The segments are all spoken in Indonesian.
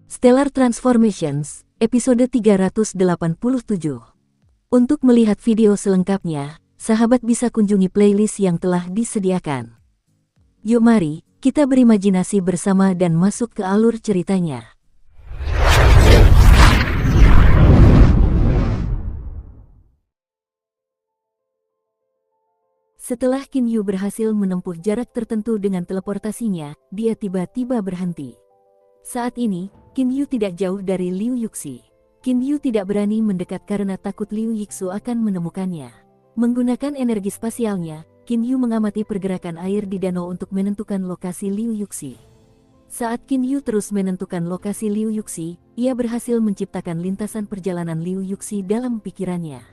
Stellar Transformations, episode 387. Untuk melihat video selengkapnya, sahabat bisa kunjungi playlist yang telah disediakan. Yuk mari, kita berimajinasi bersama dan masuk ke alur ceritanya. Setelah Qin Yu berhasil menempuh jarak tertentu dengan teleportasinya, dia tiba-tiba berhenti. Saat ini, Qin Yu tidak jauh dari Liu Yuxi. Qin Yu tidak berani mendekat karena takut Liu Yixu akan menemukannya. Menggunakan energi spasialnya, Qin Yu mengamati pergerakan air di danau untuk menentukan lokasi Liu Yuxi. Saat Qin Yu terus menentukan lokasi Liu Yuxi, ia berhasil menciptakan lintasan perjalanan Liu Yuxi dalam pikirannya.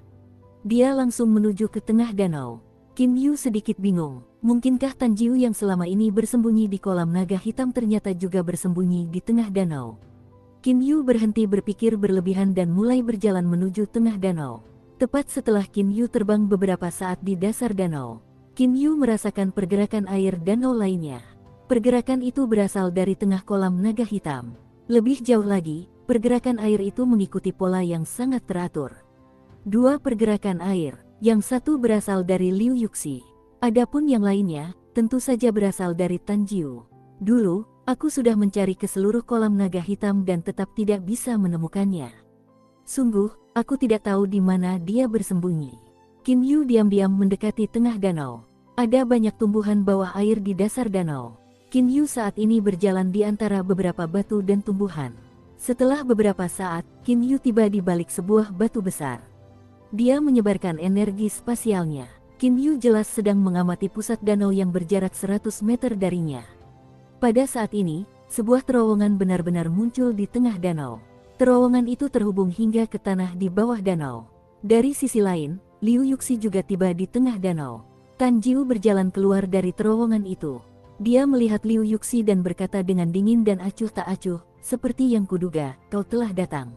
Dia langsung menuju ke tengah danau. Qin Yu sedikit bingung, mungkinkah Tan Jiu yang selama ini bersembunyi di kolam naga hitam ternyata juga bersembunyi di tengah danau. Qin Yu berhenti berpikir berlebihan dan mulai berjalan menuju tengah danau. Tepat setelah Qin Yu terbang beberapa saat di dasar danau, Qin Yu merasakan pergerakan air danau lainnya. Pergerakan itu berasal dari tengah kolam naga hitam. Lebih jauh lagi, pergerakan air itu mengikuti pola yang sangat teratur. Dua pergerakan air. Yang satu berasal dari Liu Yuxi. Adapun yang lainnya, tentu saja berasal dari Tan Jiu. Dulu, aku sudah mencari ke seluruh kolam naga hitam dan tetap tidak bisa menemukannya. Sungguh, aku tidak tahu di mana dia bersembunyi. Qin Yu diam-diam mendekati tengah danau. Ada banyak tumbuhan bawah air di dasar danau. Qin Yu saat ini berjalan di antara beberapa batu dan tumbuhan. Setelah beberapa saat, Qin Yu tiba di balik sebuah batu besar. Dia menyebarkan energi spasialnya. Qin Yu jelas sedang mengamati pusat danau yang berjarak 100 meter darinya. Pada saat ini, sebuah terowongan benar-benar muncul di tengah danau. Terowongan itu terhubung hingga ke tanah di bawah danau. Dari sisi lain, Liu Yuxi juga tiba di tengah danau. Tan Jiu berjalan keluar dari terowongan itu. Dia melihat Liu Yuxi dan berkata dengan dingin dan acuh tak acuh, "Seperti yang kuduga, kau telah datang.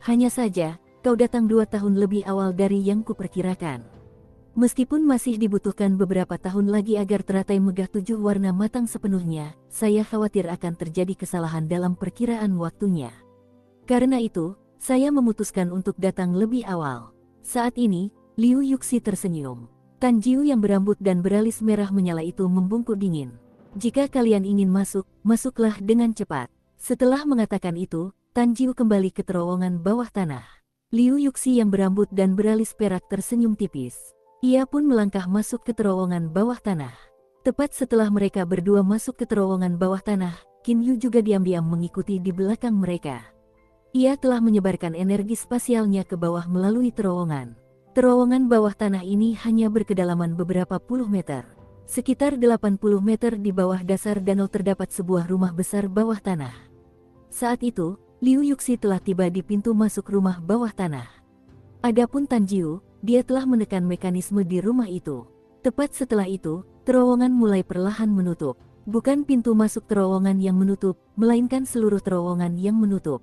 Hanya saja, kau datang 2 tahun lebih awal dari yang kuperkirakan. Meskipun masih dibutuhkan beberapa tahun lagi agar teratai megah 7 warna matang sepenuhnya, saya khawatir akan terjadi kesalahan dalam perkiraan waktunya. Karena itu, saya memutuskan untuk datang lebih awal." Saat ini, Liu Yuxi tersenyum. Tan Jiu yang berambut dan beralis merah menyala itu membungkuk dingin. "Jika kalian ingin masuk, masuklah dengan cepat." Setelah mengatakan itu, Tan Jiu kembali ke terowongan bawah tanah. Liu Yuxi yang berambut dan beralis perak tersenyum tipis. Ia pun melangkah masuk ke terowongan bawah tanah. Tepat setelah mereka berdua masuk ke terowongan bawah tanah, Qin Yu juga diam-diam mengikuti di belakang mereka. Ia telah menyebarkan energi spasialnya ke bawah melalui terowongan. Terowongan bawah tanah ini hanya berkedalaman beberapa puluh meter. Sekitar 80 meter di bawah dasar danau terdapat sebuah rumah besar bawah tanah. Saat itu, Liu Yuxi telah tiba di pintu masuk rumah bawah tanah. Adapun Tan Jiu, dia telah menekan mekanisme di rumah itu. Tepat setelah itu, terowongan mulai perlahan menutup. Bukan pintu masuk terowongan yang menutup, melainkan seluruh terowongan yang menutup.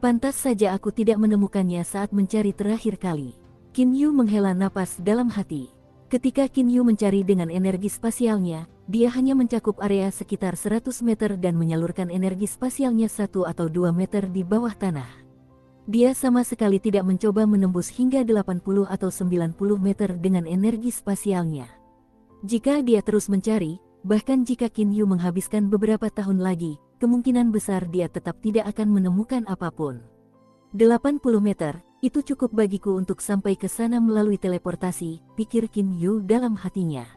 Pantas saja aku tidak menemukannya saat mencari terakhir kali. Qin Yu menghela napas dalam hati. Ketika Qin Yu mencari dengan energi spasialnya, dia hanya mencakup area sekitar 100 meter dan menyalurkan energi spasialnya 1 atau 2 meter di bawah tanah. Dia sama sekali tidak mencoba menembus hingga 80 atau 90 meter dengan energi spasialnya. Jika dia terus mencari, bahkan jika Qin Yu menghabiskan beberapa tahun lagi, kemungkinan besar dia tetap tidak akan menemukan apapun. 80 meter, itu cukup bagiku untuk sampai ke sana melalui teleportasi, pikir Qin Yu dalam hatinya.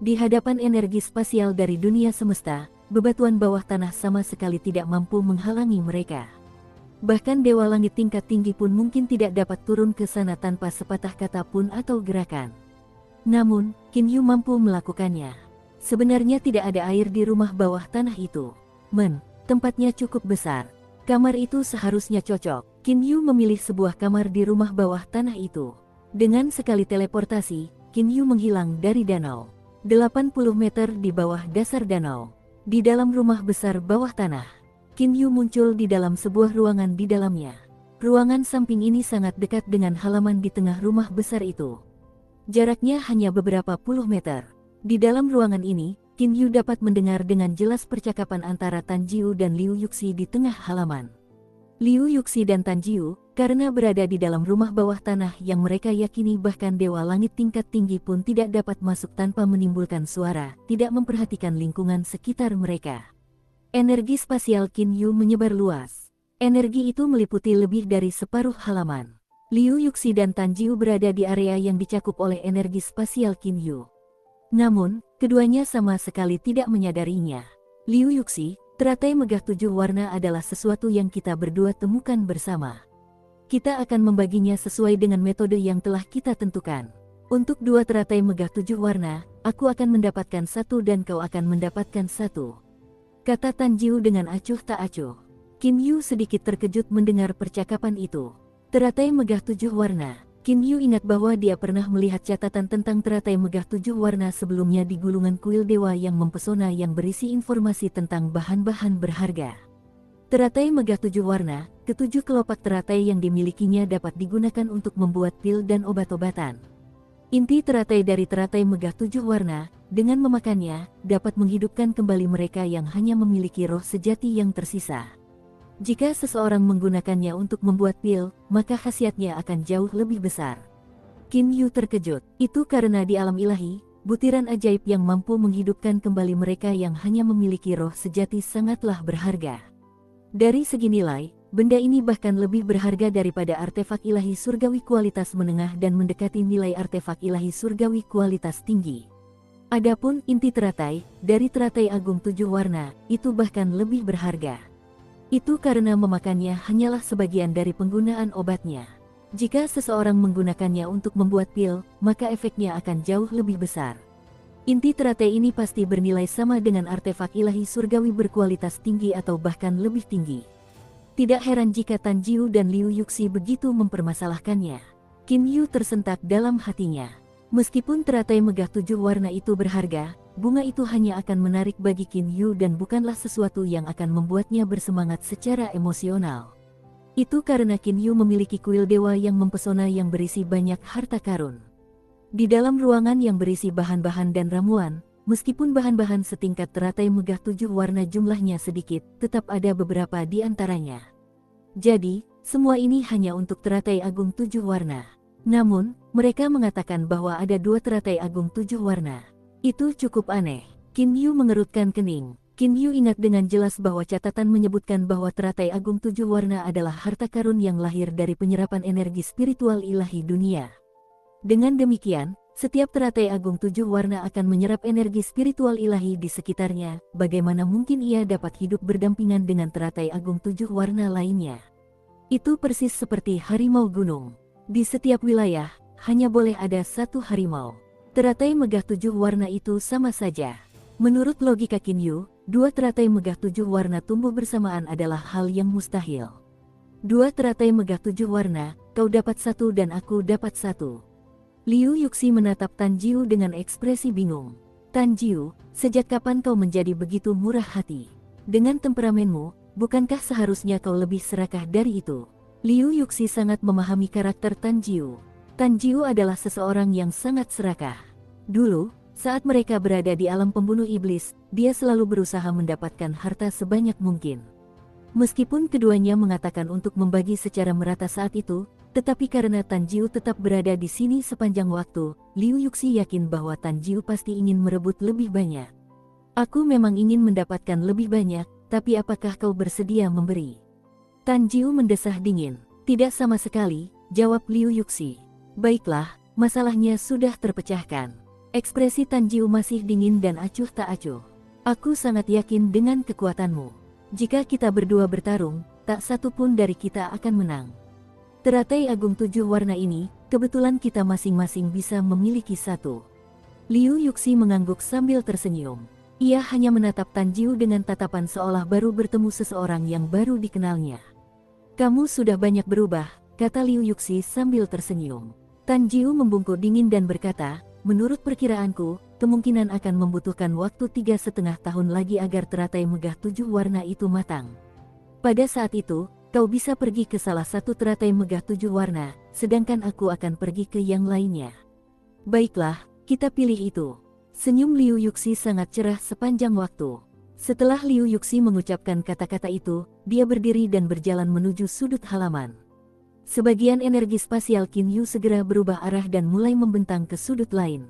Di hadapan energi spasial dari dunia semesta, bebatuan bawah tanah sama sekali tidak mampu menghalangi mereka. Bahkan dewa langit tingkat tinggi pun mungkin tidak dapat turun ke sana tanpa sepatah kata pun atau gerakan. Namun, Qin Yu mampu melakukannya. Sebenarnya tidak ada air di rumah bawah tanah itu. Tempatnya cukup besar. Kamar itu seharusnya cocok. Qin Yu memilih sebuah kamar di rumah bawah tanah itu. Dengan sekali teleportasi, Qin Yu menghilang dari danau. 80 meter di bawah dasar danau. Di dalam rumah besar bawah tanah, Qin Yu muncul di dalam sebuah ruangan di dalamnya. Ruangan samping ini sangat dekat dengan halaman di tengah rumah besar itu. Jaraknya hanya beberapa puluh meter. Di dalam ruangan ini, Qin Yu dapat mendengar dengan jelas percakapan antara Tan Jiu dan Liu Yuxi di tengah halaman. Liu Yuxi dan Tan Jiu, karena berada di dalam rumah bawah tanah yang mereka yakini bahkan dewa langit tingkat tinggi pun tidak dapat masuk tanpa menimbulkan suara, tidak memperhatikan lingkungan sekitar mereka. Energi spasial Qin Yu menyebar luas. Energi itu meliputi lebih dari separuh halaman. Liu Yuxi dan Tan Jiu berada di area yang dicakup oleh energi spasial Qin Yu. Namun, keduanya sama sekali tidak menyadarinya. Liu Yuxi, teratai megah 7 warna adalah sesuatu yang kita berdua temukan bersama. Kita akan membaginya sesuai dengan metode yang telah kita tentukan. Untuk 2 teratai megah 7 warna, aku akan mendapatkan 1 dan kau akan mendapatkan 1. Kata Tan Jiu dengan acuh tak acuh. Qin Yu sedikit terkejut mendengar percakapan itu. Teratai megah 7 warna. Qin Yu ingat bahwa dia pernah melihat catatan tentang teratai megah 7 warna sebelumnya di gulungan kuil dewa yang mempesona yang berisi informasi tentang bahan-bahan berharga. Teratai megah 7 warna, ketujuh kelopak teratai yang dimilikinya dapat digunakan untuk membuat pil dan obat-obatan. Inti teratai dari teratai megah 7 warna, dengan memakannya, dapat menghidupkan kembali mereka yang hanya memiliki roh sejati yang tersisa. Jika seseorang menggunakannya untuk membuat pil, maka khasiatnya akan jauh lebih besar. Qin Yu terkejut. Itu karena di alam ilahi, butiran ajaib yang mampu menghidupkan kembali mereka yang hanya memiliki roh sejati sangatlah berharga. Dari segi nilai, benda ini bahkan lebih berharga daripada artefak ilahi surgawi kualitas menengah dan mendekati nilai artefak ilahi surgawi kualitas tinggi. Adapun inti teratai, dari teratai agung 7 warna, itu bahkan lebih berharga. Itu karena memakannya hanyalah sebagian dari penggunaan obatnya. Jika seseorang menggunakannya untuk membuat pil, maka efeknya akan jauh lebih besar. Inti teratai ini pasti bernilai sama dengan artefak ilahi surgawi berkualitas tinggi atau bahkan lebih tinggi. Tidak heran jika Tan Jiu dan Liu Yuxi begitu mempermasalahkannya. Qin Yu tersentak dalam hatinya. Meskipun teratai megah 7 warna itu berharga, bunga itu hanya akan menarik bagi Qin Yu dan bukanlah sesuatu yang akan membuatnya bersemangat secara emosional. Itu karena Qin Yu memiliki kuil dewa yang mempesona yang berisi banyak harta karun. Di dalam ruangan yang berisi bahan-bahan dan ramuan, meskipun bahan-bahan setingkat teratai megah 7 warna jumlahnya sedikit, tetap ada beberapa di antaranya. Jadi, semua ini hanya untuk teratai agung 7 warna. Namun, mereka mengatakan bahwa ada 2 teratai agung 7 warna. Itu cukup aneh. Qin Yu mengerutkan kening. Qin Yu ingat dengan jelas bahwa catatan menyebutkan bahwa teratai agung 7 warna adalah harta karun yang lahir dari penyerapan energi spiritual ilahi dunia. Dengan demikian, setiap teratai agung 7 warna akan menyerap energi spiritual ilahi di sekitarnya. Bagaimana mungkin ia dapat hidup berdampingan dengan teratai agung 7 warna lainnya? Itu persis seperti harimau gunung. Di setiap wilayah, hanya boleh ada 1 harimau. Teratai megah 7 warna itu sama saja. Menurut logika Qin Yu, 2 teratai megah 7 warna tumbuh bersamaan adalah hal yang mustahil. 2 teratai megah 7 warna, kau dapat 1 dan aku dapat 1. Liu Yuxi menatap Tan Jiu dengan ekspresi bingung. Tan Jiu, sejak kapan kau menjadi begitu murah hati? Dengan temperamenmu, bukankah seharusnya kau lebih serakah dari itu? Liu Yuxi sangat memahami karakter Tan Jiu. Tan Jiu adalah seseorang yang sangat serakah. Dulu, saat mereka berada di alam pembunuh iblis, dia selalu berusaha mendapatkan harta sebanyak mungkin. Meskipun keduanya mengatakan untuk membagi secara merata saat itu, tetapi karena Tan Jiu tetap berada di sini sepanjang waktu, Liu Yuxi yakin bahwa Tan Jiu pasti ingin merebut lebih banyak. Aku memang ingin mendapatkan lebih banyak, tapi apakah kau bersedia memberi? Tan Jiu mendesah dingin. Tidak sama sekali, jawab Liu Yuxi. Baiklah, masalahnya sudah terpecahkan. Ekspresi Tan Jiu masih dingin dan acuh tak acuh. Aku sangat yakin dengan kekuatanmu. Jika kita berdua bertarung, tak satu pun dari kita akan menang. Teratai agung 7 warna ini, kebetulan kita masing-masing bisa memiliki 1. Liu Yuxi mengangguk sambil tersenyum. Ia hanya menatap Tan Jiu dengan tatapan seolah baru bertemu seseorang yang baru dikenalnya. Kamu sudah banyak berubah, kata Liu Yuxi sambil tersenyum. Tan Jiu membungkuk dingin dan berkata, menurut perkiraanku, kemungkinan akan membutuhkan waktu 3,5 tahun lagi agar teratai megah 7 warna itu matang. Pada saat itu, kau bisa pergi ke salah satu teratai megah 7 warna, sedangkan aku akan pergi ke yang lainnya. Baiklah, kita pilih itu. Senyum Liu Yuxi sangat cerah sepanjang waktu. Setelah Liu Yuxi mengucapkan kata-kata itu, dia berdiri dan berjalan menuju sudut halaman. Sebagian energi spasial Qin Yu segera berubah arah dan mulai membentang ke sudut lain.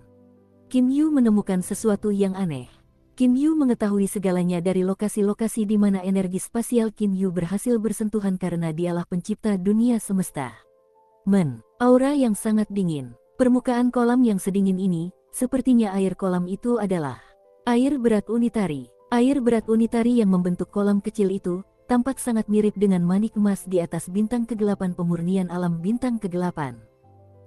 Qin Yu menemukan sesuatu yang aneh. Qin Yu mengetahui segalanya dari lokasi-lokasi di mana energi spasial Qin Yu berhasil bersentuhan karena dialah pencipta dunia semesta. Aura yang sangat dingin. Permukaan kolam yang sedingin ini, sepertinya air kolam itu adalah air berat unitari. Air berat unitari yang membentuk kolam kecil itu, tampak sangat mirip dengan manik emas di atas bintang kegelapan pemurnian alam bintang kegelapan.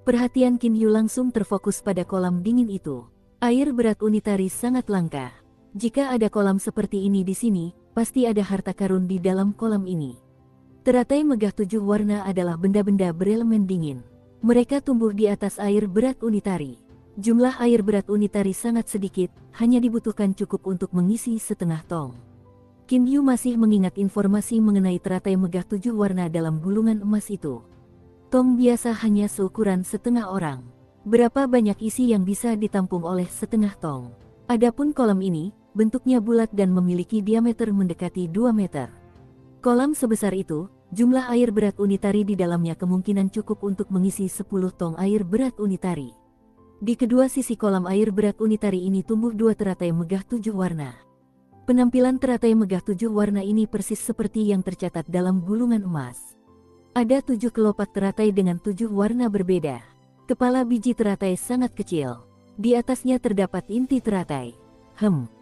Perhatian Qin Yu langsung terfokus pada kolam dingin itu. Air berat unitari sangat langka. Jika ada kolam seperti ini di sini, pasti ada harta karun di dalam kolam ini. Teratai megah 7 warna adalah benda-benda berelemen dingin. Mereka tumbuh di atas air berat unitari. Jumlah air berat unitari sangat sedikit, hanya dibutuhkan cukup untuk mengisi setengah tong. Qin Yu masih mengingat informasi mengenai teratai megah 7 warna dalam gulungan emas itu. Tong biasa hanya seukuran setengah orang. Berapa banyak isi yang bisa ditampung oleh setengah tong? Adapun kolam ini, bentuknya bulat dan memiliki diameter mendekati 2 meter. Kolam sebesar itu, jumlah air berat unitari di dalamnya kemungkinan cukup untuk mengisi 10 tong air berat unitari. Di kedua sisi kolam air berat unitari ini tumbuh 2 teratai megah 7 warna. Penampilan teratai megah 7 warna ini persis seperti yang tercatat dalam gulungan emas. Ada 7 kelopak teratai dengan 7 warna berbeda. Kepala biji teratai sangat kecil. Di atasnya terdapat inti teratai.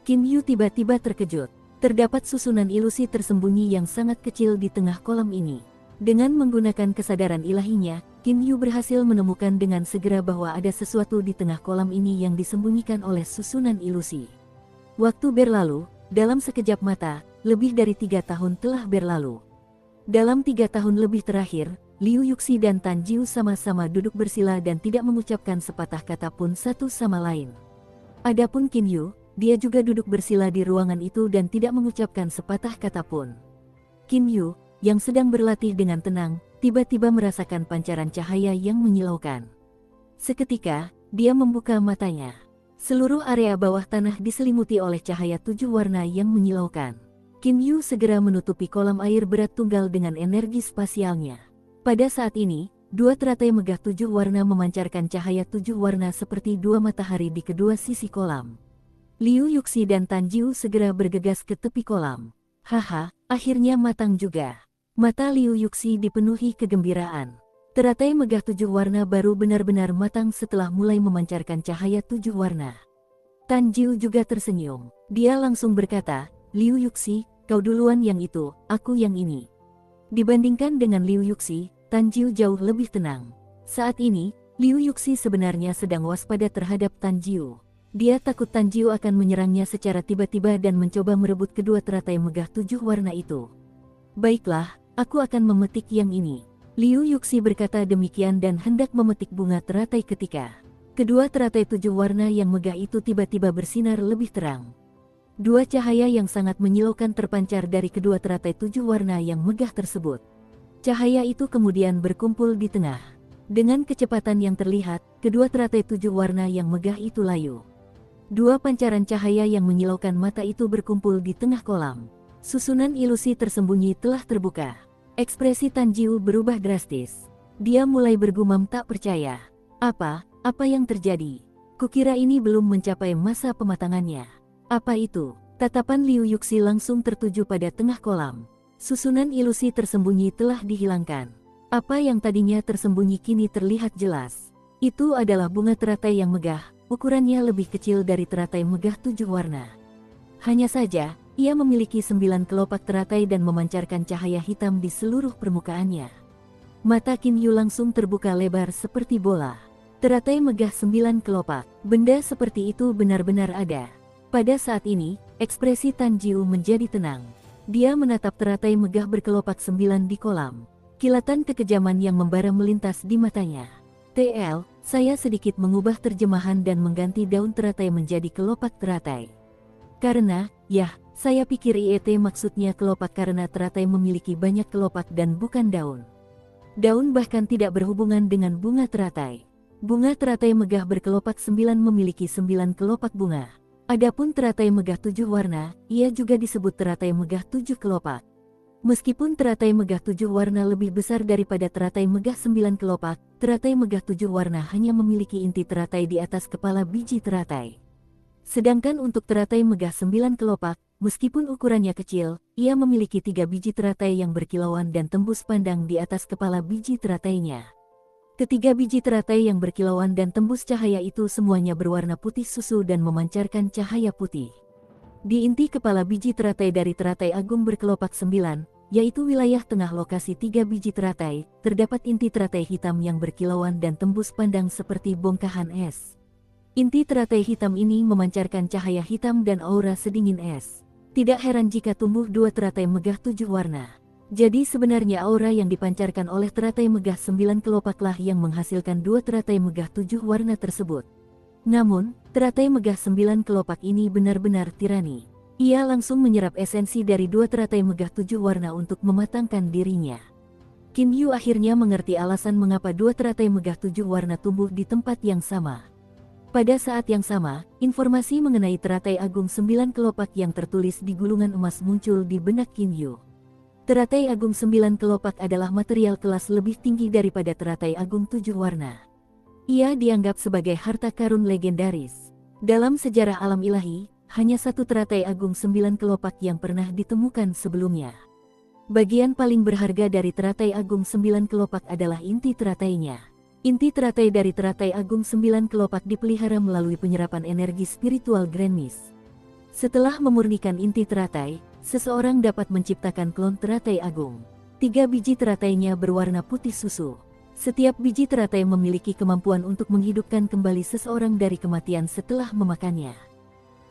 Qin Yu tiba-tiba terkejut. Terdapat susunan ilusi tersembunyi yang sangat kecil di tengah kolam ini. Dengan menggunakan kesadaran ilahinya, Qin Yu berhasil menemukan dengan segera bahwa ada sesuatu di tengah kolam ini yang disembunyikan oleh susunan ilusi. Waktu berlalu, dalam sekejap mata, lebih dari 3 tahun telah berlalu. Dalam 3 tahun lebih terakhir, Liu Yuxi dan Tan Jiu sama-sama duduk bersila dan tidak mengucapkan sepatah kata pun satu sama lain. Adapun Qin Yu, dia juga duduk bersila di ruangan itu dan tidak mengucapkan sepatah kata pun. Qin Yu, yang sedang berlatih dengan tenang, tiba-tiba merasakan pancaran cahaya yang menyilaukan. Seketika, dia membuka matanya. Seluruh area bawah tanah diselimuti oleh cahaya 7 warna yang menyilaukan. Qin Yu segera menutupi kolam air berat tunggal dengan energi spasialnya. Pada saat ini, 2 teratai megah 7 warna memancarkan cahaya 7 warna seperti 2 matahari di kedua sisi kolam. Liu Yuxi dan Tan Jiu segera bergegas ke tepi kolam. Haha, akhirnya matang juga. Mata Liu Yuxi dipenuhi kegembiraan. Teratai megah 7 warna baru benar-benar matang setelah mulai memancarkan cahaya 7 warna. Tan Jiu juga tersenyum. Dia langsung berkata, Liu Yuxi, kau duluan yang itu, aku yang ini. Dibandingkan dengan Liu Yuxi, Tan Jiu jauh lebih tenang. Saat ini, Liu Yuxi sebenarnya sedang waspada terhadap Tan Jiu. Dia takut Tan Jiu akan menyerangnya secara tiba-tiba dan mencoba merebut kedua teratai megah 7 warna itu. Baiklah, aku akan memetik yang ini. Liu Yuxi berkata demikian dan hendak memetik bunga teratai ketika kedua teratai 7 warna yang megah itu tiba-tiba bersinar lebih terang. 2 cahaya yang sangat menyilaukan terpancar dari kedua teratai 7 warna yang megah tersebut. Cahaya itu kemudian berkumpul di tengah. Dengan kecepatan yang terlihat, kedua teratai 7 warna yang megah itu layu. 2 pancaran cahaya yang menyilaukan mata itu berkumpul di tengah kolam. Susunan ilusi tersembunyi telah terbuka. Ekspresi Tan Jiu berubah drastis. Dia mulai bergumam tak percaya. Apa yang terjadi? Kukira ini belum mencapai masa pematangannya. Apa itu? Tatapan Liu Yuxi langsung tertuju pada tengah kolam. Susunan ilusi tersembunyi telah dihilangkan. Apa yang tadinya tersembunyi kini terlihat jelas. Itu adalah bunga teratai yang megah, ukurannya lebih kecil dari teratai megah 7 warna. Hanya saja, ia memiliki 9 kelopak teratai dan memancarkan cahaya hitam di seluruh permukaannya. Mata Qin Yu langsung terbuka lebar seperti bola. Teratai megah 9 kelopak. Benda seperti itu benar-benar ada. Pada saat ini, ekspresi Tan Jiu menjadi tenang. Dia menatap teratai megah berkelopak 9 di kolam. Kilatan kekejaman yang membara melintas di matanya. Saya sedikit mengubah terjemahan dan mengganti daun teratai menjadi kelopak teratai. Karena, saya pikir IET maksudnya kelopak karena teratai memiliki banyak kelopak dan bukan daun. Daun bahkan tidak berhubungan dengan bunga teratai. Bunga teratai megah berkelopak 9 memiliki 9 kelopak bunga. Adapun teratai megah 7 warna, ia juga disebut teratai megah 7 kelopak. Meskipun teratai megah 7 warna lebih besar daripada teratai megah 9 kelopak, teratai megah 7 warna hanya memiliki inti teratai di atas kepala biji teratai. Sedangkan untuk teratai megah 9 kelopak, meskipun ukurannya kecil, ia memiliki 3 biji teratai yang berkilauan dan tembus pandang di atas kepala biji teratainya. Ketiga biji teratai yang berkilauan dan tembus cahaya itu semuanya berwarna putih susu dan memancarkan cahaya putih. Di inti kepala biji teratai dari teratai agung berkelopak 9, yaitu wilayah tengah lokasi 3 biji teratai, terdapat inti teratai hitam yang berkilauan dan tembus pandang seperti bongkahan es. Inti teratai hitam ini memancarkan cahaya hitam dan aura sedingin es. Tidak heran jika tumbuh 2 teratai megah 7 warna. Jadi sebenarnya aura yang dipancarkan oleh teratai megah 9 kelopaklah yang menghasilkan 2 teratai megah 7 warna tersebut. Namun, teratai megah 9 kelopak ini benar-benar tirani. Ia langsung menyerap esensi dari 2 teratai megah 7 warna untuk mematangkan dirinya. Qin Yu akhirnya mengerti alasan mengapa 2 teratai megah 7 warna tumbuh di tempat yang sama. Pada saat yang sama, informasi mengenai teratai agung 9 kelopak yang tertulis di gulungan emas muncul di benak Qin Yu. Teratai agung 9 kelopak adalah material kelas lebih tinggi daripada teratai agung 7 warna. Ia dianggap sebagai harta karun legendaris. Dalam sejarah alam ilahi, hanya satu teratai agung 9 kelopak yang pernah ditemukan sebelumnya. Bagian paling berharga dari teratai agung 9 kelopak adalah inti teratainya. Inti teratai dari teratai agung 9 kelopak dipelihara melalui penyerapan energi spiritual Grand Mist. Setelah memurnikan inti teratai, seseorang dapat menciptakan klon teratai agung. 3 biji teratainya berwarna putih susu. Setiap biji teratai memiliki kemampuan untuk menghidupkan kembali seseorang dari kematian setelah memakannya.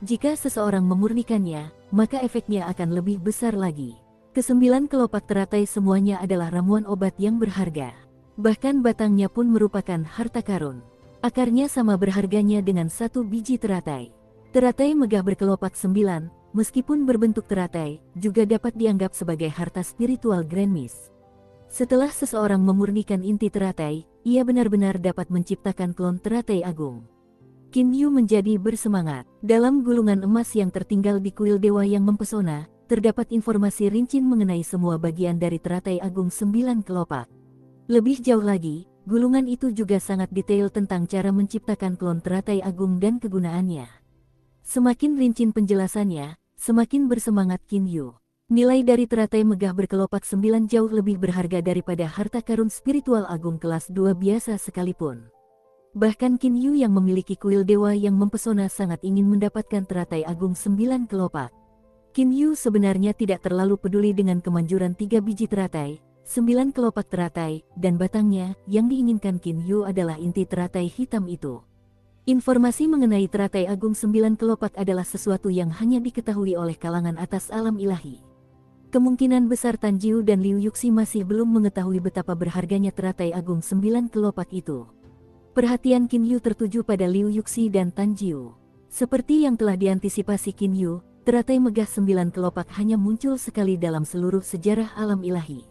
Jika seseorang memurnikannya, maka efeknya akan lebih besar lagi. Ke-9 kelopak teratai semuanya adalah ramuan obat yang berharga. Bahkan batangnya pun merupakan harta karun. Akarnya sama berharganya dengan 1 biji teratai. Teratai megah berkelopak 9, meskipun berbentuk teratai, juga dapat dianggap sebagai harta spiritual Grand Mist. Setelah seseorang memurnikan inti teratai, ia benar-benar dapat menciptakan klon teratai agung. Qin Yu menjadi bersemangat. Dalam gulungan emas yang tertinggal di kuil dewa yang mempesona, terdapat informasi rinci mengenai semua bagian dari teratai agung 9 kelopak. Lebih jauh lagi, gulungan itu juga sangat detail tentang cara menciptakan klon teratai agung dan kegunaannya. Semakin rinci penjelasannya, semakin bersemangat Qin Yu. Nilai dari teratai megah berkelopak 9 jauh lebih berharga daripada harta karun spiritual agung kelas 2 biasa sekalipun. Bahkan Qin Yu yang memiliki kuil dewa yang mempesona sangat ingin mendapatkan teratai agung 9 kelopak. Qin Yu sebenarnya tidak terlalu peduli dengan kemanjuran 3 biji teratai, 9 kelopak teratai, dan batangnya. Yang diinginkan Qin Yu adalah inti teratai hitam itu. Informasi mengenai teratai agung 9 kelopak adalah sesuatu yang hanya diketahui oleh kalangan atas alam ilahi. Kemungkinan besar Tan Jiu dan Liu Yuxi masih belum mengetahui betapa berharganya teratai agung 9 kelopak itu. Perhatian Qin Yu tertuju pada Liu Yuxi dan Tan Jiu. Seperti yang telah diantisipasi Qin Yu, teratai megah 9 kelopak hanya muncul sekali dalam seluruh sejarah alam ilahi.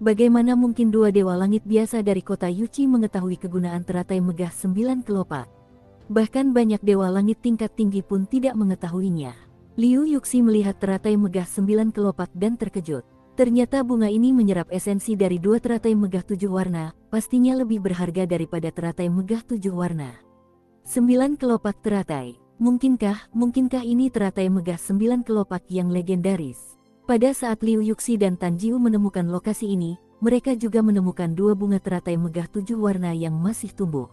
Bagaimana mungkin 2 dewa langit biasa dari kota Yuqi mengetahui kegunaan teratai megah 9 kelopak? Bahkan banyak dewa langit tingkat tinggi pun tidak mengetahuinya. Liu Yuxi melihat teratai megah 9 kelopak dan terkejut. Ternyata bunga ini menyerap esensi dari 2 teratai megah 7 warna, pastinya lebih berharga daripada teratai megah 7 warna. 9 kelopak teratai. Mungkinkah ini teratai megah 9 kelopak yang legendaris? Pada saat Liu Yuxi dan Tan Jiu menemukan lokasi ini, mereka juga menemukan 2 bunga teratai megah 7 warna yang masih tumbuh.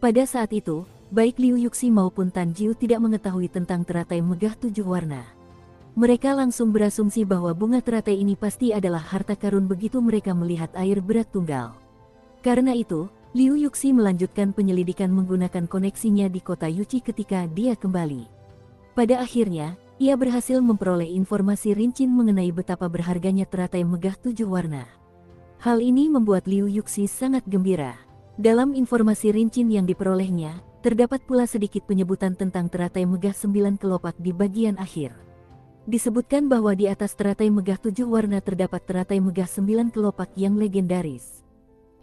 Pada saat itu, baik Liu Yuxi maupun Tan Jiu tidak mengetahui tentang teratai megah 7 warna. Mereka langsung berasumsi bahwa bunga teratai ini pasti adalah harta karun begitu mereka melihat air berat tunggal. Karena itu, Liu Yuxi melanjutkan penyelidikan menggunakan koneksinya di kota Yuqi ketika dia kembali. Pada akhirnya, ia berhasil memperoleh informasi rinci mengenai betapa berharganya teratai megah 7 warna. Hal ini membuat Liu Yuxi sangat gembira. Dalam informasi rinci yang diperolehnya, terdapat pula sedikit penyebutan tentang teratai megah 9 kelopak di bagian akhir. Disebutkan bahwa di atas teratai megah 7 warna terdapat teratai megah 9 kelopak yang legendaris.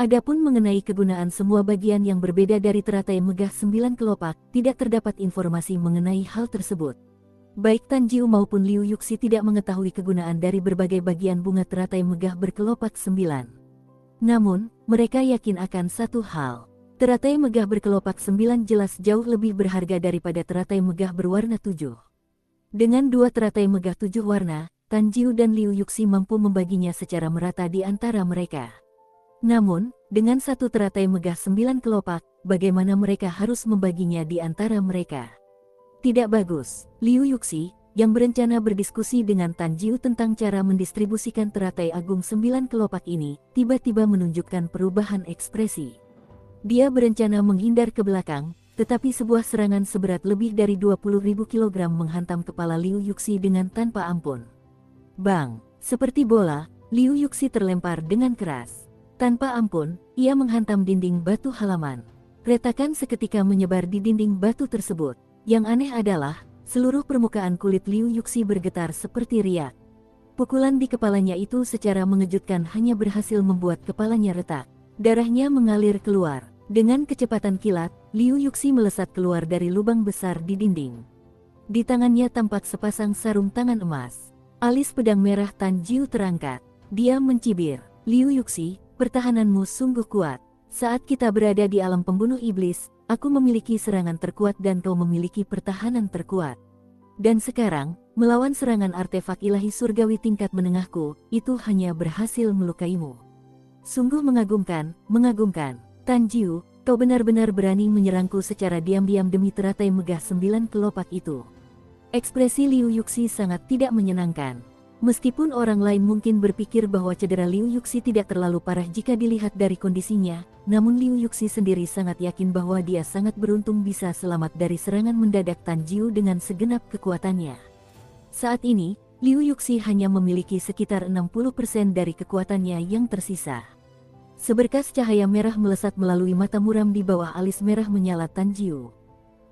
Adapun mengenai kegunaan semua bagian yang berbeda dari teratai megah 9 kelopak, tidak terdapat informasi mengenai hal tersebut. Baik Tan Jiu maupun Liu Yuxi tidak mengetahui kegunaan dari berbagai bagian bunga teratai megah berkelopak 9. Namun, mereka yakin akan satu hal. Teratai megah berkelopak 9 jelas jauh lebih berharga daripada teratai megah berwarna 7. Dengan dua teratai megah 7 warna, Tan Jiu dan Liu Yuxi mampu membaginya secara merata di antara mereka. Namun, dengan satu teratai megah 9 kelopak, bagaimana mereka harus membaginya di antara mereka? Tidak bagus. Liu Yuxi, yang berencana berdiskusi dengan Tan Jiu tentang cara mendistribusikan teratai agung 9 kelopak ini, tiba-tiba menunjukkan perubahan ekspresi. Dia berencana menghindar ke belakang, tetapi sebuah serangan seberat lebih dari 20.000 kg menghantam kepala Liu Yuxi dengan tanpa ampun. Bang! Seperti bola, Liu Yuxi terlempar dengan keras. Tanpa ampun, ia menghantam dinding batu halaman. Retakan seketika menyebar di dinding batu tersebut. Yang aneh adalah, seluruh permukaan kulit Liu Yuxi bergetar seperti riak. Pukulan di kepalanya itu secara mengejutkan hanya berhasil membuat kepalanya retak. Darahnya mengalir keluar. Dengan kecepatan kilat, Liu Yuxi melesat keluar dari lubang besar di dinding. Di tangannya tampak sepasang sarung tangan emas. Alis pedang merah Tan Jiu terangkat. Dia mencibir. Liu Yuxi, pertahananmu sungguh kuat. Saat kita berada di alam pembunuh iblis, aku memiliki serangan terkuat dan kau memiliki pertahanan terkuat. Dan sekarang, melawan serangan artefak ilahi surgawi tingkat menengahku, itu hanya berhasil melukaimu. Sungguh mengagumkan, mengagumkan. Tan Jiu, kau benar-benar berani menyerangku secara diam-diam demi teratai megah 9 kelopak itu. Ekspresi Liu Yuxi sangat tidak menyenangkan. Meskipun orang lain mungkin berpikir bahwa cedera Liu Yuxi tidak terlalu parah jika dilihat dari kondisinya, namun Liu Yuxi sendiri sangat yakin bahwa dia sangat beruntung bisa selamat dari serangan mendadak Tan Jiu dengan segenap kekuatannya. Saat ini, Liu Yuxi hanya memiliki sekitar 60% dari kekuatannya yang tersisa. Seberkas cahaya merah melesat melalui mata muram di bawah alis merah menyala Tan Jiu.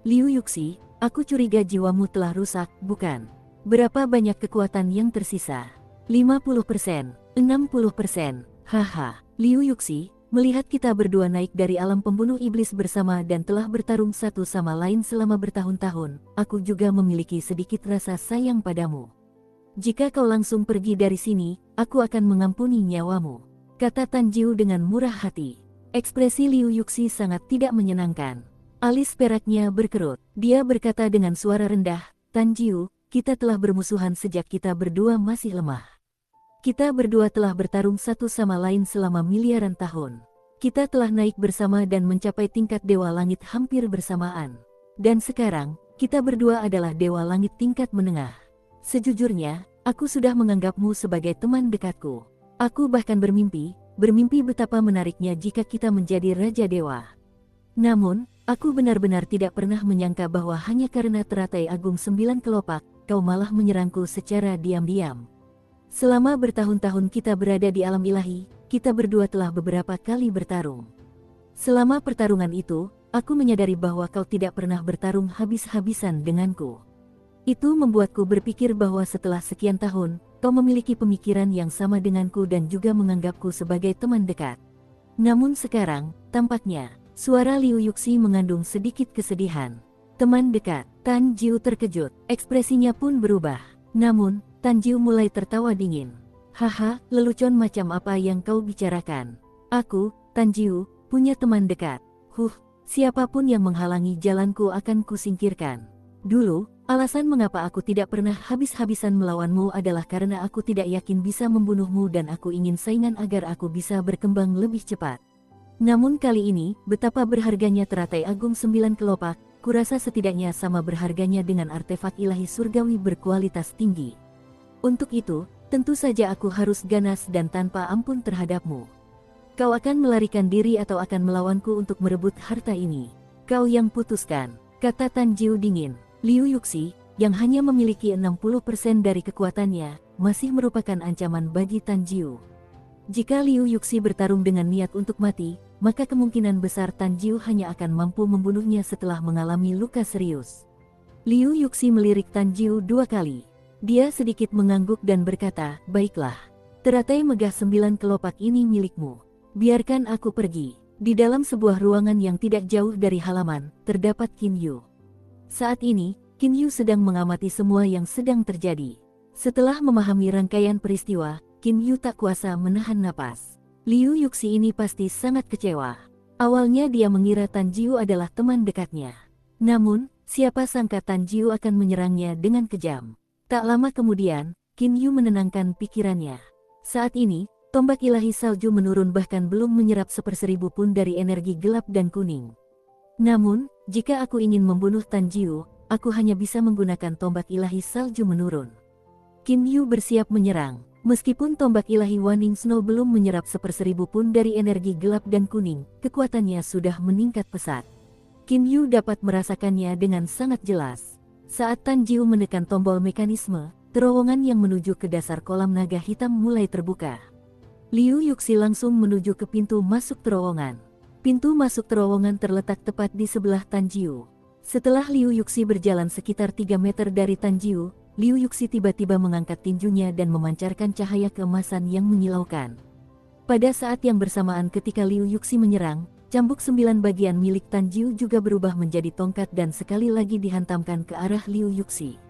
Liu Yuxi, aku curiga jiwamu telah rusak, bukan? Berapa banyak kekuatan yang tersisa? 50%, 60%, haha. Liu Yuxi, melihat kita berdua naik dari alam pembunuh iblis bersama dan telah bertarung satu sama lain selama bertahun-tahun, aku juga memiliki sedikit rasa sayang padamu. Jika kau langsung pergi dari sini, aku akan mengampuni nyawamu, kata Tan Jiu dengan murah hati. Ekspresi Liu Yuxi sangat tidak menyenangkan. Alis peraknya berkerut. Dia berkata dengan suara rendah, Tan Jiu, kita telah bermusuhan sejak kita berdua masih lemah. Kita berdua telah bertarung satu sama lain selama miliaran tahun. Kita telah naik bersama dan mencapai tingkat dewa langit hampir bersamaan. Dan sekarang, kita berdua adalah dewa langit tingkat menengah. Sejujurnya, aku sudah menganggapmu sebagai teman dekatku. Aku bahkan bermimpi betapa menariknya jika kita menjadi Raja Dewa. Namun, aku benar-benar tidak pernah menyangka bahwa hanya karena teratai agung 9 kelopak, kau malah menyerangku secara diam-diam. Selama bertahun-tahun kita berada di alam ilahi, kita berdua telah beberapa kali bertarung. Selama pertarungan itu, aku menyadari bahwa kau tidak pernah bertarung habis-habisan denganku. Itu membuatku berpikir bahwa setelah sekian tahun, kau memiliki pemikiran yang sama denganku dan juga menganggapku sebagai teman dekat. Namun sekarang, tampaknya, suara Liu Yuxi mengandung sedikit kesedihan. Teman dekat. Tan Jiu terkejut, ekspresinya pun berubah. Namun, Tan Jiu mulai tertawa dingin. Haha, lelucon macam apa yang kau bicarakan? Aku, Tan Jiu, punya teman dekat. Siapapun yang menghalangi jalanku akan kusingkirkan. Dulu, alasan mengapa aku tidak pernah habis-habisan melawanmu adalah karena aku tidak yakin bisa membunuhmu dan aku ingin saingan agar aku bisa berkembang lebih cepat. Namun kali ini, betapa berharganya teratai agung 9 kelopak, kurasa setidaknya sama berharganya dengan artefak ilahi surgawi berkualitas tinggi. Untuk itu, tentu saja aku harus ganas dan tanpa ampun terhadapmu. Kau akan melarikan diri atau akan melawanku untuk merebut harta ini? Kau yang putuskan, kata Tan Jiu dingin. Liu Yuxi, yang hanya memiliki 60% dari kekuatannya, masih merupakan ancaman bagi Tan Jiu. Jika Liu Yuxi bertarung dengan niat untuk mati, maka kemungkinan besar Tan Jiu hanya akan mampu membunuhnya setelah mengalami luka serius. Liu Yuxi melirik Tan Jiu 2 kali. Dia sedikit mengangguk dan berkata, baiklah. Teratai megah 9 kelopak ini milikmu. Biarkan aku pergi. Di dalam sebuah ruangan yang tidak jauh dari halaman, terdapat Qin Yu. Saat ini, Qin Yu sedang mengamati semua yang sedang terjadi. Setelah memahami rangkaian peristiwa, Qin Yu tak kuasa menahan napas. Liu Yuxi ini pasti sangat kecewa. Awalnya dia mengira Tan Jiu adalah teman dekatnya. Namun, siapa sangka Tan Jiu akan menyerangnya dengan kejam. Tak lama kemudian, Qin Yu menenangkan pikirannya. Saat ini, tombak ilahi salju menurun bahkan belum menyerap 1/1000 pun dari energi gelap dan kuning. Namun, jika aku ingin membunuh Tan Jiu, aku hanya bisa menggunakan tombak ilahi salju menurun. Qin Yu bersiap menyerang. Meskipun tombak ilahi Waning Snow belum menyerap 1/1000 pun dari energi gelap dan kuning, kekuatannya sudah meningkat pesat. Qin Yu dapat merasakannya dengan sangat jelas. Saat Tan Jiu menekan tombol mekanisme, terowongan yang menuju ke dasar kolam naga hitam mulai terbuka. Liu Yuxi langsung menuju ke pintu masuk terowongan. Pintu masuk terowongan terletak tepat di sebelah Tan Jiu. Setelah Liu Yuxi berjalan sekitar 3 meter dari Tan Jiu, Liu Yuxi tiba-tiba mengangkat tinjunya dan memancarkan cahaya keemasan yang menyilaukan. Pada saat yang bersamaan ketika Liu Yuxi menyerang, cambuk 9 bagian milik Tan Jiu juga berubah menjadi tongkat dan sekali lagi dihantamkan ke arah Liu Yuxi.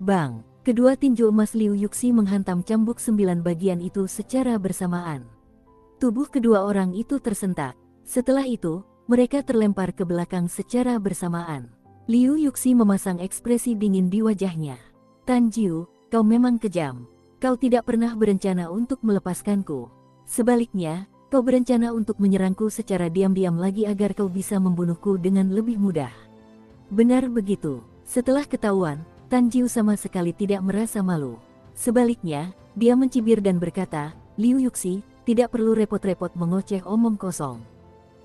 Bang! Kedua tinju emas Liu Yuxi menghantam cambuk 9 bagian itu secara bersamaan. Tubuh kedua orang itu tersentak. Setelah itu, mereka terlempar ke belakang secara bersamaan. Liu Yuxi memasang ekspresi dingin di wajahnya. Tan Jiu, kau memang kejam. Kau tidak pernah berencana untuk melepaskanku. Sebaliknya, kau berencana untuk menyerangku secara diam-diam lagi agar kau bisa membunuhku dengan lebih mudah. Benar begitu. Setelah ketahuan, Tan Jiu sama sekali tidak merasa malu. Sebaliknya, dia mencibir dan berkata, Liu Yuxi, tidak perlu repot-repot mengoceh omong kosong.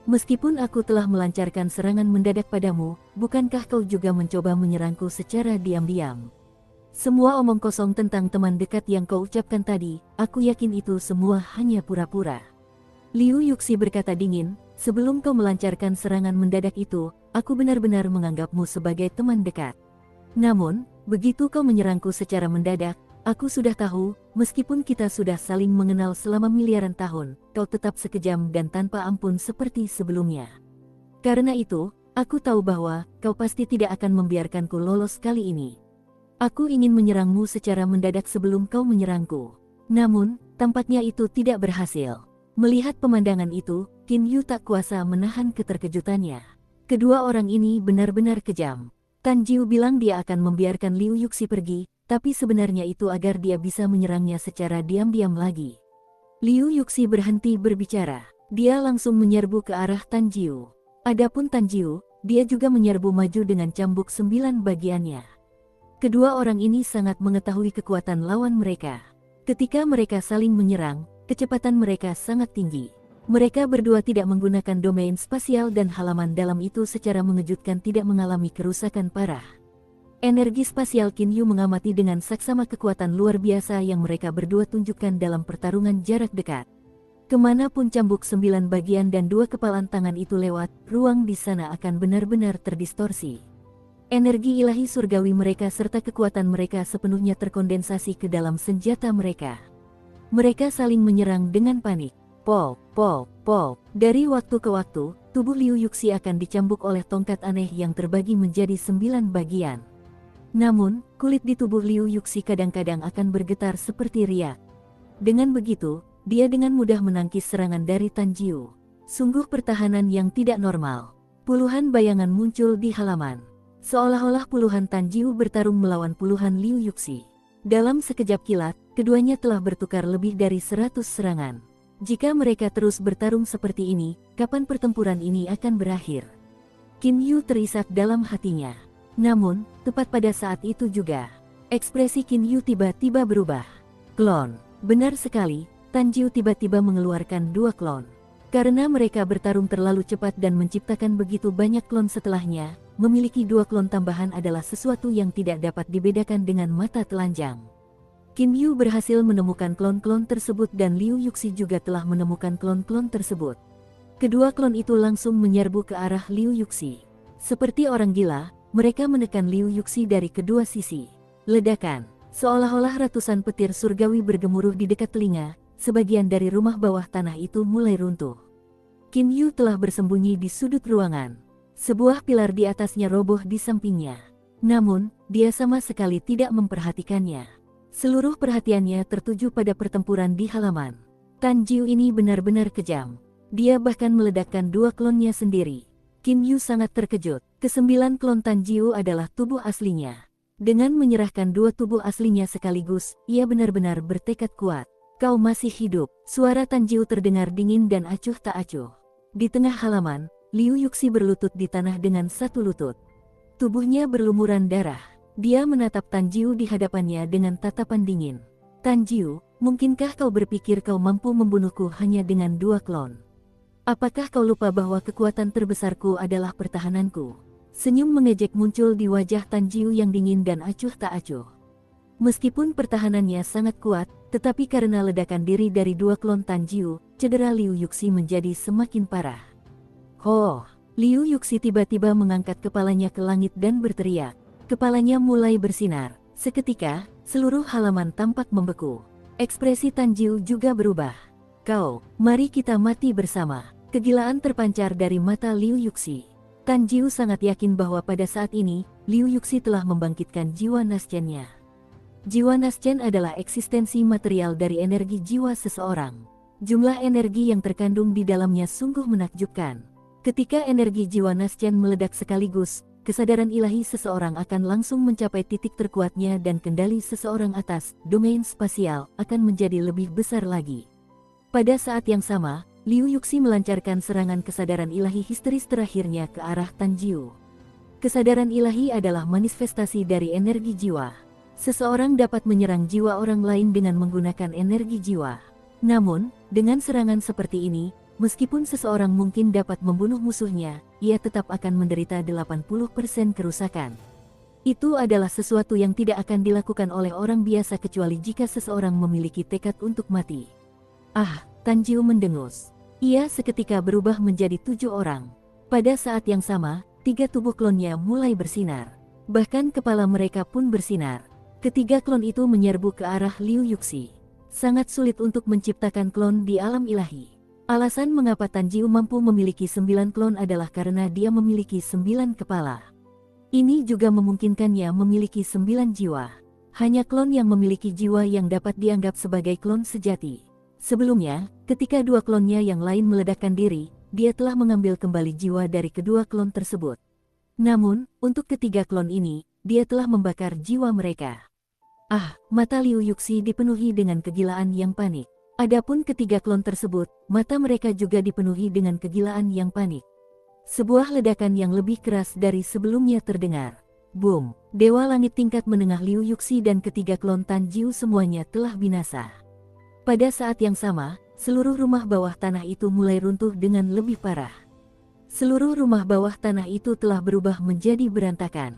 Meskipun aku telah melancarkan serangan mendadak padamu, bukankah kau juga mencoba menyerangku secara diam-diam? Semua omong kosong tentang teman dekat yang kau ucapkan tadi, aku yakin itu semua hanya pura-pura. Liu Yuxi berkata dingin, sebelum kau melancarkan serangan mendadak itu, aku benar-benar menganggapmu sebagai teman dekat. Namun, begitu kau menyerangku secara mendadak, aku sudah tahu, meskipun kita sudah saling mengenal selama miliaran tahun, kau tetap sekejam dan tanpa ampun seperti sebelumnya. Karena itu, aku tahu bahwa kau pasti tidak akan membiarkanku lolos kali ini. Aku ingin menyerangmu secara mendadak sebelum kau menyerangku. Namun, tampaknya itu tidak berhasil. Melihat pemandangan itu, Qin Yu tak kuasa menahan keterkejutannya. Kedua orang ini benar-benar kejam. Tan Jiu bilang dia akan membiarkan Liu Yuxi pergi, tapi sebenarnya itu agar dia bisa menyerangnya secara diam-diam lagi. Liu Yuxi berhenti berbicara. Dia langsung menyerbu ke arah Tan Jiu. Adapun Tan Jiu, dia juga menyerbu maju dengan cambuk 9 bagiannya. Kedua orang ini sangat mengetahui kekuatan lawan mereka. Ketika mereka saling menyerang, kecepatan mereka sangat tinggi. Mereka berdua tidak menggunakan domain spasial dan halaman dalam itu secara mengejutkan tidak mengalami kerusakan parah. Energi spasial Qin Yu mengamati dengan saksama kekuatan luar biasa yang mereka berdua tunjukkan dalam pertarungan jarak dekat. Kemanapun cambuk 9 bagian dan 2 kepalan tangan itu lewat, ruang di sana akan benar-benar terdistorsi. Energi ilahi surgawi mereka serta kekuatan mereka sepenuhnya terkondensasi ke dalam senjata mereka. Mereka saling menyerang dengan panik. Pol, pol, pol. Dari waktu ke waktu, tubuh Liu Yuxi akan dicambuk oleh tongkat aneh yang terbagi menjadi 9 bagian. Namun, kulit di tubuh Liu Yuxi kadang-kadang akan bergetar seperti riak. Dengan begitu, dia dengan mudah menangkis serangan dari Tan Jiu. Sungguh pertahanan yang tidak normal. Puluhan bayangan muncul di halaman. Seolah-olah puluhan Tan Jiu bertarung melawan puluhan Liu Yuxi. Dalam sekejap kilat, keduanya telah bertukar lebih dari 100 serangan. Jika mereka terus bertarung seperti ini, kapan pertempuran ini akan berakhir? Qin Yu terisak dalam hatinya. Namun, tepat pada saat itu juga, ekspresi Qin Yu tiba-tiba berubah. Klon. Benar sekali, Tan Jiu tiba-tiba mengeluarkan 2 klon. Karena mereka bertarung terlalu cepat dan menciptakan begitu banyak klon setelahnya, memiliki 2 klon tambahan adalah sesuatu yang tidak dapat dibedakan dengan mata telanjang. Qin Yu berhasil menemukan klon-klon tersebut dan Liu Yuxi juga telah menemukan klon-klon tersebut. Kedua klon itu langsung menyerbu ke arah Liu Yuxi. Seperti orang gila, mereka menekan Liu Yuxi dari kedua sisi. Ledakan, seolah-olah ratusan petir surgawi bergemuruh di dekat telinga, sebagian dari rumah bawah tanah itu mulai runtuh. Qin Yu telah bersembunyi di sudut ruangan. Sebuah pilar di atasnya roboh di sampingnya. Namun, dia sama sekali tidak memperhatikannya. Seluruh perhatiannya tertuju pada pertempuran di halaman. Tan Jiu ini benar-benar kejam. Dia bahkan meledakkan 2 klonnya sendiri. Qin Yu sangat terkejut. Ke-9 klon Tan Jiu adalah tubuh aslinya. Dengan menyerahkan 2 tubuh aslinya sekaligus, ia benar-benar bertekad kuat. Kau masih hidup. Suara Tan Jiu terdengar dingin dan acuh tak acuh. Di tengah halaman, Liu Yuxi berlutut di tanah dengan satu lutut. Tubuhnya berlumuran darah. Dia menatap Tan Jiu di hadapannya dengan tatapan dingin. Tan Jiu, mungkinkah kau berpikir kau mampu membunuhku hanya dengan 2 klon? Apakah kau lupa bahwa kekuatan terbesarku adalah pertahananku? Senyum mengejek muncul di wajah Tan Jiu yang dingin dan acuh tak acuh. Meskipun pertahanannya sangat kuat, tetapi karena ledakan diri dari 2 klon Tan Jiu, cedera Liu Yuxi menjadi semakin parah. Ho! Liu Yuxi tiba-tiba mengangkat kepalanya ke langit dan berteriak. Kepalanya mulai bersinar. Seketika, seluruh halaman tampak membeku. Ekspresi Tan Jiu juga berubah. Kau, mari kita mati bersama. Kegilaan terpancar dari mata Liu Yuxi. Tan Jiu sangat yakin bahwa pada saat ini, Liu Yuxi telah membangkitkan jiwa Naschen-nya. Jiwa Naschen adalah eksistensi material dari energi jiwa seseorang. Jumlah energi yang terkandung di dalamnya sungguh menakjubkan. Ketika energi jiwa Naschen meledak sekaligus, kesadaran ilahi seseorang akan langsung mencapai titik terkuatnya dan kendali seseorang atas domain spasial akan menjadi lebih besar lagi. Pada saat yang sama, Liu Yuxi melancarkan serangan kesadaran ilahi histeris terakhirnya ke arah Tan Jiu. Kesadaran ilahi adalah manifestasi dari energi jiwa. Seseorang dapat menyerang jiwa orang lain dengan menggunakan energi jiwa. Namun, dengan serangan seperti ini, meskipun seseorang mungkin dapat membunuh musuhnya, ia tetap akan menderita 80% kerusakan. Itu adalah sesuatu yang tidak akan dilakukan oleh orang biasa kecuali jika seseorang memiliki tekad untuk mati. Ah, Tan Jiu mendengus. Ia seketika berubah menjadi 7 orang. Pada saat yang sama, 3 tubuh klonnya mulai bersinar. Bahkan kepala mereka pun bersinar. Ketiga klon itu menyerbu ke arah Liu Yuxi. Sangat sulit untuk menciptakan klon di alam ilahi. Alasan mengapa Tan Jiu mampu memiliki 9 klon adalah karena dia memiliki 9 kepala. Ini juga memungkinkannya memiliki 9 jiwa. Hanya klon yang memiliki jiwa yang dapat dianggap sebagai klon sejati. Sebelumnya, ketika 2 klonnya yang lain meledakkan diri, dia telah mengambil kembali jiwa dari kedua klon tersebut. Namun, untuk ketiga klon ini, dia telah membakar jiwa mereka. Ah, mata Liu Yuxi dipenuhi dengan kegilaan yang panik. Adapun ketiga klon tersebut, mata mereka juga dipenuhi dengan kegilaan yang panik. Sebuah ledakan yang lebih keras dari sebelumnya terdengar. Boom! Dewa langit tingkat menengah Liu Yuxi dan ketiga klon Tan Jiu semuanya telah binasa. Pada saat yang sama, seluruh rumah bawah tanah itu mulai runtuh dengan lebih parah. Seluruh rumah bawah tanah itu telah berubah menjadi berantakan.